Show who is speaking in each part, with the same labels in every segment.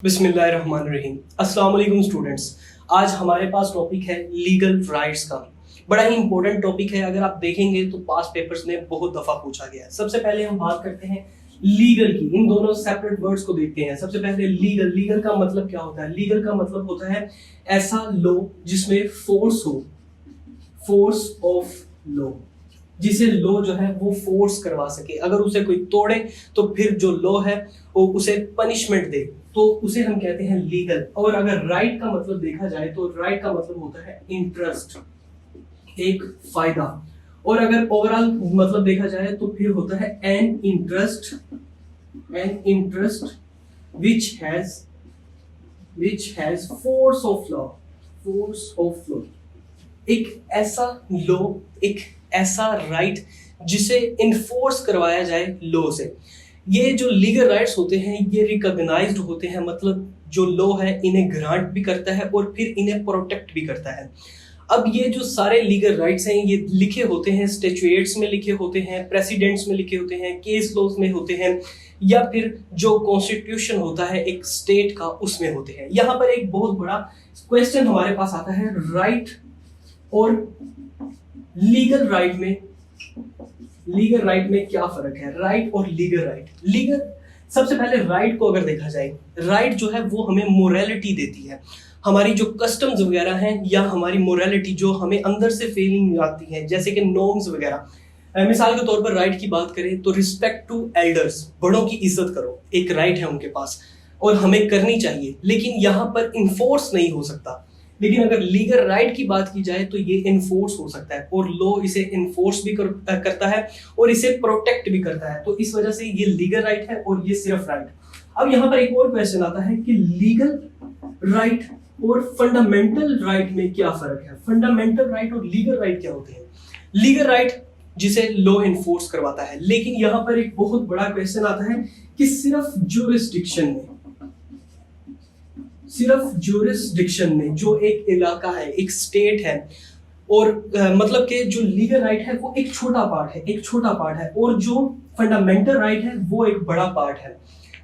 Speaker 1: बिस्मिल्लाहिर्रहमानिर्रहीम। अस्सलाम वालेकुम स्टूडेंट्स। आज हमारे पास टॉपिक है लीगल राइट्स का। बड़ा ही इंपॉर्टेंट टॉपिक है, अगर आप देखेंगे तो पास्ट पेपर्स में बहुत दफा पूछा गया है। सबसे पहले हम बात करते हैं लीगल की। इन दोनों सेपरेट वर्ड्स को देखते हैं। सबसे पहले लीगल। लीगल का मतलब क्या होता है? लीगल का मतलब होता है ऐसा लॉ जिसमें फोर्स हो, फोर्स ऑफ लॉ, जिसे लॉ जो है वो फोर्स करवा सके। अगर उसे कोई तोड़े तो फिर जो लॉ है वो उसे पनिशमेंट दे, तो उसे हम कहते हैं लीगल। और अगर राइट का मतलब देखा जाए तो राइट का मतलब होता है इंटरेस्ट, एक फायदा। और अगर ओवरऑल मतलब देखा जाए तो फिर होता है an interest which has force of law, force of law। एक ऐसा लॉ, एक ऐसा राइट जिसे इन्फोर्स करवाया जाए लॉ से। ये जो लीगल राइट्स होते हैं ये रिकॉग्नाइज्ड होते हैं, मतलब जो लॉ है इन्हें ग्रांट भी करता है और फिर इन्हें प्रोटेक्ट भी करता है। अब ये जो सारे लीगल राइट्स हैं ये लिखे होते हैं स्टैट्यूट्स में, लिखे होते हैं प्रेसिडेंट्स में, लिखे होते हैं केस लॉज में होते हैं, या फिर जो कॉन्स्टिट्यूशन होता है एक स्टेट का उसमें होते हैं। यहाँ पर एक बहुत बड़ा क्वेश्चन हमारे पास आता है, राइट और लीगल राइट में क्या फर्क है? राइट और लीगल राइट। लीगल, सबसे पहले राइट को अगर देखा जाए, राइट जो है वो हमें मोरालिटी देती है। हमारी जो कस्टम्स वगैरह हैं या हमारी मोरालिटी जो हमें अंदर से फीलिंग आती है, जैसे कि नॉर्म्स वगैरह। मिसाल के तौर पर राइट की बात करें तो रिस्पेक्ट टू एल्डर्स, बड़ों की इज्जत करो, एक राइट है उनके पास और हमें करनी चाहिए, लेकिन यहाँ पर इन्फोर्स नहीं हो सकता। लेकिन अगर लीगल राइट की बात की जाए तो ये इन्फोर्स हो सकता है और लॉ इसे इन्फोर्स भी करता है और इसे प्रोटेक्ट भी करता है। तो इस वजह से ये लीगल राइट है और ये सिर्फ राइट। अब यहाँ पर एक और क्वेश्चन आता है कि लीगल राइट और फंडामेंटल राइट में क्या फर्क है? फंडामेंटल राइट और लीगल राइट क्या होते हैं? लीगल राइट जिसे लॉ इन्फोर्स करवाता है, लेकिन यहाँ पर एक बहुत बड़ा क्वेश्चन आता है कि सिर्फ ज्यूरिसडिक्शन में जो एक इलाका है, एक स्टेट है, और मतलब कि जो लीगल राइट है वो एक छोटा पार्ट है और जो फंडामेंटल राइट है वो एक बड़ा पार्ट है।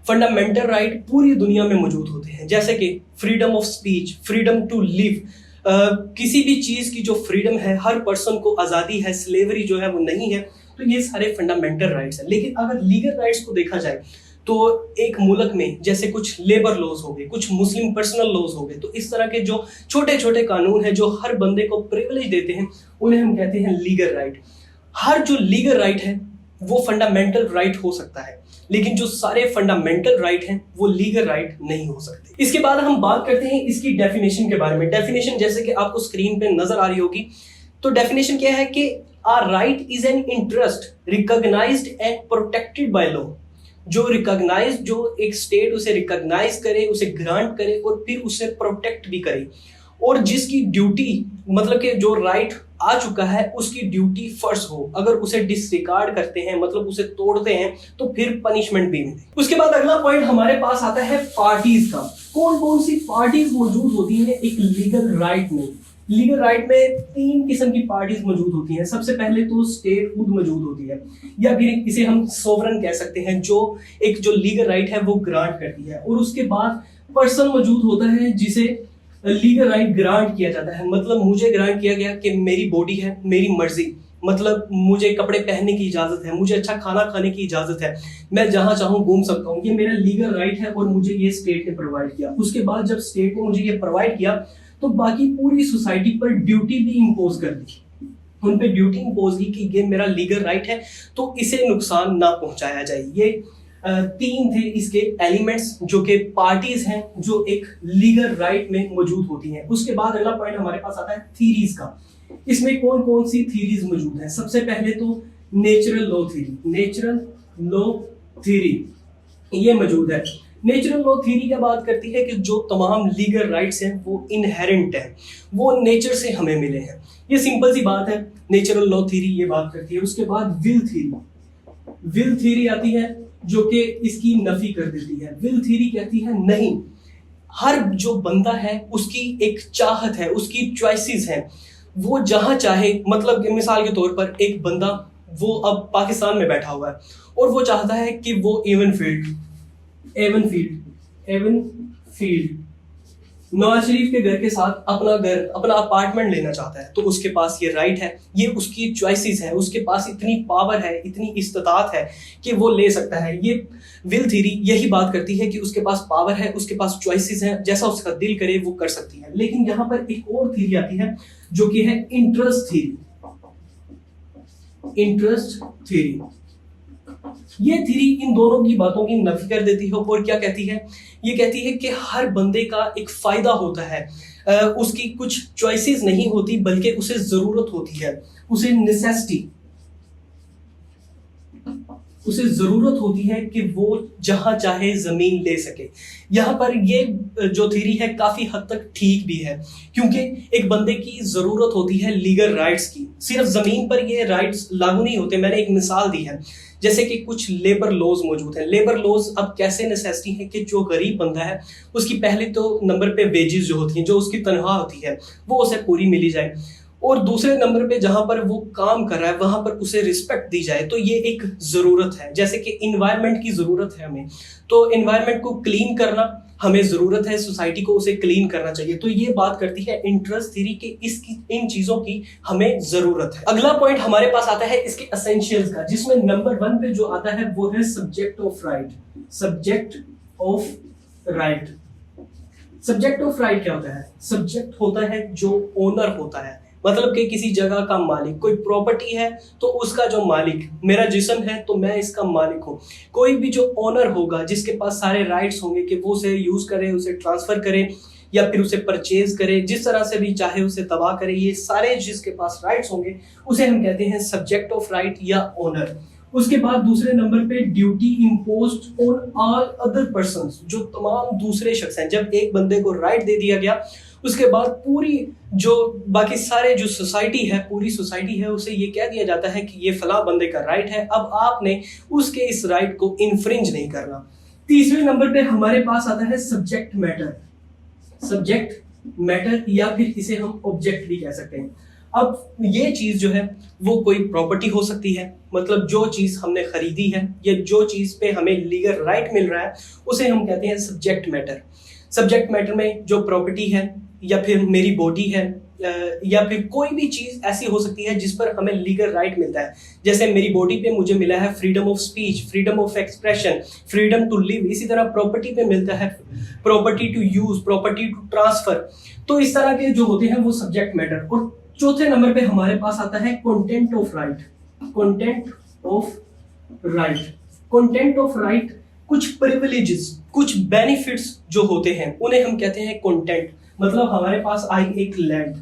Speaker 1: फंडामेंटल राइट पूरी दुनिया में मौजूद होते हैं, जैसे कि freedom of speech, freedom to live, किसी भी चीज की जो फ्रीडम है, हर पर्सन को आजादी है, स्लेवरी जो है वो नहीं है। तो ये सारे फंडामेंटल राइट्स हैं। लेकिन अगर लीगल राइट्स को देखा जाए तो एक मुल्क में जैसे कुछ लेबर लॉज हो गए, कुछ मुस्लिम पर्सनल लॉज हो गए, तो इस तरह के जो छोटे छोटे कानून हैं जो हर बंदे को प्रिविलेज देते हैं उन्हें हम कहते हैं लीगल राइट। हर जो लीगल राइट है वो फंडामेंटल राइट हो सकता है, लेकिन जो सारे फंडामेंटल राइट हैं वो लीगल राइट नहीं हो सकते। इसके बाद हम बात करते हैं इसकी डेफिनेशन के बारे में। डेफिनेशन जैसे कि आपको स्क्रीन पे नजर आ रही होगी, तो डेफिनेशन क्या है कि a right is an interest recognized and protected by law. जो रिकॉग्नाइज, जो एक स्टेट उसे रिकॉग्नाइज करे, उसे ग्रांट करे और फिर उसे प्रोटेक्ट भी करे, और जिसकी ड्यूटी, मतलब कि जो राइट आ चुका है उसकी ड्यूटी फर्स्ट हो। अगर उसे डिसरिगार्ड करते हैं, मतलब उसे तोड़ते हैं, तो फिर पनिशमेंट भी मिले। उसके बाद अगला पॉइंट हमारे पास आता है पार्टीज का। कौन कौन सी पार्टीज मौजूद होती हैं एक लीगल राइट में? लीगल राइट में 3 किस्म की पार्टीज मौजूद होती हैं। सबसे पहले तो स्टेट खुद मौजूद होती है, या फिर इसे हम सोवरन कह सकते हैं, जो लीगल राइट है वो ग्रांट करती है। और उसके बाद पर्सन मौजूद होता है जिसे लीगल राइट ग्रांट किया जाता है। मतलब मुझे ग्रांट किया गया कि मेरी बॉडी है, मेरी मर्जी, मतलब मुझे कपड़े पहनने की इजाजत है, मुझे अच्छा खाना खाने की इजाजत है, मैं जहां चाहूं घूम सकता हूं, ये मेरा लीगल राइट है और मुझे ये स्टेट ने प्रोवाइड किया। उसके बाद जब स्टेट ने मुझे ये प्रोवाइड किया तो बाकी पूरी सोसाइटी पर ड्यूटी भी इम्पोज कर दी, उन पे ड्यूटी इम्पोज की कि ये मेरा लीगल राइट है तो इसे नुकसान ना पहुंचाया जाए। ये 3 थे इसके एलिमेंट्स जो कि पार्टीज हैं जो एक लीगल राइट में मौजूद होती हैं। उसके बाद अगला पॉइंट हमारे पास आता है थीरीज का। इसमें कौन कौन सी थीरीज मौजूद हैं? सबसे पहले तो नेचुरल लॉ थ्योरी ये मौजूद है। नेचुरल लॉ थ्योरी क्या बात करती है कि जो तमाम लीगल राइट्स हैं वो इनहेरेंट हैं, वो नेचर से हमें मिले हैं। ये सिंपल सी बात है, नेचुरल लॉ थ्योरी ये बात करती है। उसके बाद विल थ्योरी आती है जो कि इसकी नफी कर देती है। विल थ्योरी कहती है नहीं, हर जो बंदा है उसकी एक चाहत है, उसकी चॉइसेस हैं, वो जहां चाहे, मतलब मिसाल के तौर पर एक बंदा वो अब पाकिस्तान में बैठा हुआ है और वो चाहता है कि वो एवन फील्ड। नवाज शरीफ के घर के साथ अपना घर, अपना अपार्टमेंट लेना चाहता है, तो उसके पास ये राइट है, ये उसकी चॉइसेस है, उसके पास इतनी पावर है, इतनी इस्तात है कि वो ले सकता है। ये विल थ्योरी यही बात करती है कि उसके पास पावर है, उसके पास चॉइसेस हैं, जैसा उसका दिल करे वो कर सकती है। लेकिन यहाँ पर एक और थ्योरी आती है जो कि है इंटरेस्ट थ्योरी। इंटरेस्ट थ्योरी, ये थ्योरी इन दोनों की बातों की नफी कर देती है और क्या कहती है, ये कहती है कि हर बंदे का एक फायदा होता है, उसकी कुछ चॉइसेस नहीं होती बल्कि उसे जरूरत होती है, उसे नेसेसिटी, उसे जरूरत होती है कि वो जहां चाहे जमीन ले सके। यहाँ पर ये जो थ्योरी है काफी हद तक ठीक भी है, क्योंकि एक बंदे की जरूरत होती है लीगल राइट्स की। सिर्फ जमीन पर ये राइट्स लागू नहीं होते। मैंने एक मिसाल दी है, जैसे कि कुछ लेबर लॉज मौजूद हैं। लेबर लॉज अब कैसे नेसेसिटी है कि जो गरीब बंदा है उसकी पहले तो नंबर पे वेजेस जो होती हैं, जो उसकी तनख्वाह होती है, वो उसे पूरी मिली जाए, और दूसरे नंबर पे जहां पर वो काम कर रहा है वहां पर उसे रिस्पेक्ट दी जाए। तो ये एक जरूरत है। जैसे कि इन्वायरमेंट की जरूरत है हमें, तो इन्वायरमेंट को क्लीन करना हमें जरूरत है, सोसाइटी को उसे क्लीन करना चाहिए। तो ये बात करती है इंटरेस्ट थ्योरी के इसकी इन चीजों की हमें जरूरत है। अगला पॉइंट हमारे पास आता है इसके एसेंशियल्स का, जिसमें नंबर 1 पे जो आता है वो है subject of right. Subject of right, subject of right क्या होता है? सब्जेक्ट होता है जो ओनर होता है, मतलब कि किसी जगह का मालिक। कोई प्रॉपर्टी है तो उसका जो मालिक, मेरा जिस्म है तो मैं इसका मालिक हूँ। कोई भी जो ओनर होगा, जिसके पास सारे राइट्स होंगे कि वो उसे यूज करे, उसे ट्रांसफर करे या फिर उसे परचेज करे, जिस तरह से भी चाहे उसे तबाह करे, ये सारे जिसके पास राइट्स होंगे उसे हम कहते हैं सब्जेक्ट ऑफ राइट या ओनर। उसके बाद दूसरे नंबर पे duty imposed on all other persons, जो तमाम दूसरे शख्स हैं। जब एक बंदे को राइट दे दिया गया, उसके बाद पूरी जो बाकी सारे जो सोसाइटी है, पूरी सोसाइटी है, उसे ये कह दिया जाता है कि ये फला बंदे का राइट है, अब आपने उसके इस राइट को इन्फ्रिंज नहीं करना। तीसरे नंबर पे हमारे पास आता है सब्जेक्ट मैटर। सब्जेक्ट मैटर या फिर इसे हम ऑब्जेक्ट भी कह सकते हैं। अब ये चीज जो है वो कोई प्रॉपर्टी हो सकती है, मतलब जो चीज हमने खरीदी है या जो चीज पे हमें लीगल राइट मिल रहा है उसे हम कहते हैं सब्जेक्ट मैटर। सब्जेक्ट मैटर में जो प्रॉपर्टी है या फिर मेरी बॉडी है या फिर कोई भी चीज ऐसी हो सकती है जिस पर हमें लीगल राइट मिलता है। जैसे मेरी बॉडी पे मुझे मिला है freedom of speech, freedom of expression, freedom to live. इसी तरह प्रॉपर्टी पे मिलता है property to use, property to transfer. तो इस तरह के जो होते हैं वो सब्जेक्ट मैटर। और चौथे नंबर पे हमारे पास आता है content of right. Content of right, content of right, कुछ प्रिविलेजेस, कुछ बेनिफिट्स जो होते हैं उन्हें हम कहते हैं कंटेंट। मतलब हमारे पास आई एक लैंड,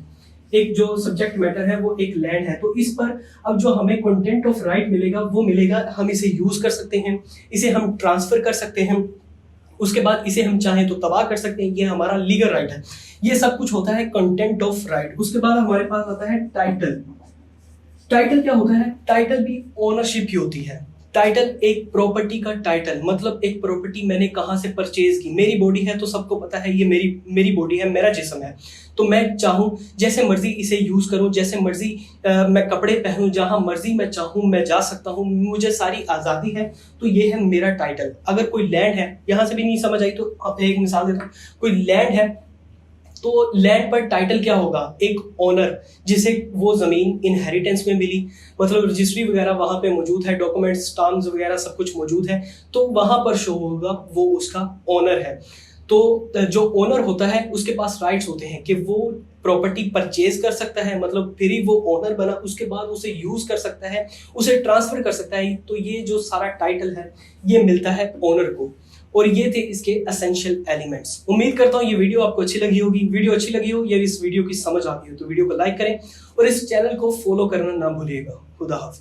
Speaker 1: एक जो सब्जेक्ट मैटर है वो एक लैंड है, तो इस पर अब जो हमें कंटेंट ऑफ राइट मिलेगा वो मिलेगा, हम इसे यूज कर सकते हैं, इसे हम ट्रांसफर कर सकते हैं, उसके बाद इसे हम चाहें तो तबाह कर सकते हैं, ये हमारा लीगल राइट है। ये सब कुछ होता है कंटेंट ऑफ राइट। उसके बाद हमारे पास आता है टाइटल। टाइटल क्या होता है? टाइटल भी ओनरशिप ही होती है। टाइटल एक प्रॉपर्टी का टाइटल, मतलब एक प्रॉपर्टी मैंने कहां से परचेज की। मेरी बॉडी है तो सबको पता है ये मेरी बॉडी है, मेरा जिस्म है, तो मैं चाहूं जैसे मर्जी इसे यूज करूं, जैसे मर्जी मैं कपड़े पहनूं, जहां मर्जी मैं चाहूं मैं जा सकता हूं, मुझे सारी आजादी है। तो ये है मेरा टाइटल। अगर कोई लैंड है, यहां से भी नहीं समझ आई तो आप एक मिसाल देता हूं, कोई लैंड है तो लैंड पर टाइटल क्या होगा? एक ओनर, जिसे वो जमीन इनहेरिटेंस में मिली, मतलब रजिस्ट्री वगैरह वहां पे मौजूद है, डॉक्यूमेंट्स, स्टाम्प्स वगैरह सब कुछ मौजूद है, तो वहां पर शो होगा वो उसका ओनर है। तो जो ओनर होता है उसके पास राइट्स होते हैं कि वो प्रॉपर्टी परचेज कर सकता है, मतलब फिर ही वो ओनर बना, उसके बाद उसे यूज कर सकता है, उसे ट्रांसफर कर सकता है। तो ये जो सारा टाइटल है ये मिलता है ओनर को। और ये थे इसके एसेंशियल एलिमेंट्स। उम्मीद करता हूँ ये वीडियो आपको अच्छी लगी होगी। वीडियो अच्छी लगी हो या इस वीडियो की समझ आती हो तो वीडियो को लाइक करें और इस चैनल को फॉलो करना ना भूलिएगा। खुदा हाफिज।